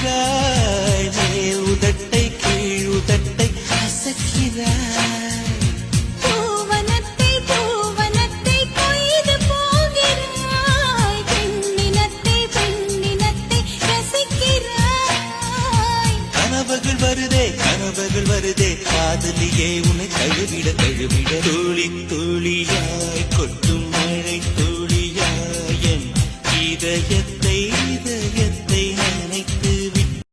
அசைக்கிறாய் மேல் உதட்டை கீழ் உதட்டை அசைக்கிறாய் பூவனத்தை பூவனத்தை கொய்து போகிறாய் பெண்ணினத்தை பெண்ணினத்தை ரசிக்கிறாய் கனவுகள் வருதே காதலியே உன்னை தழுவிட தழுவிட தூளி தூளியாய் கொட்டும் மழை தூளியாய் என் இதயத்தை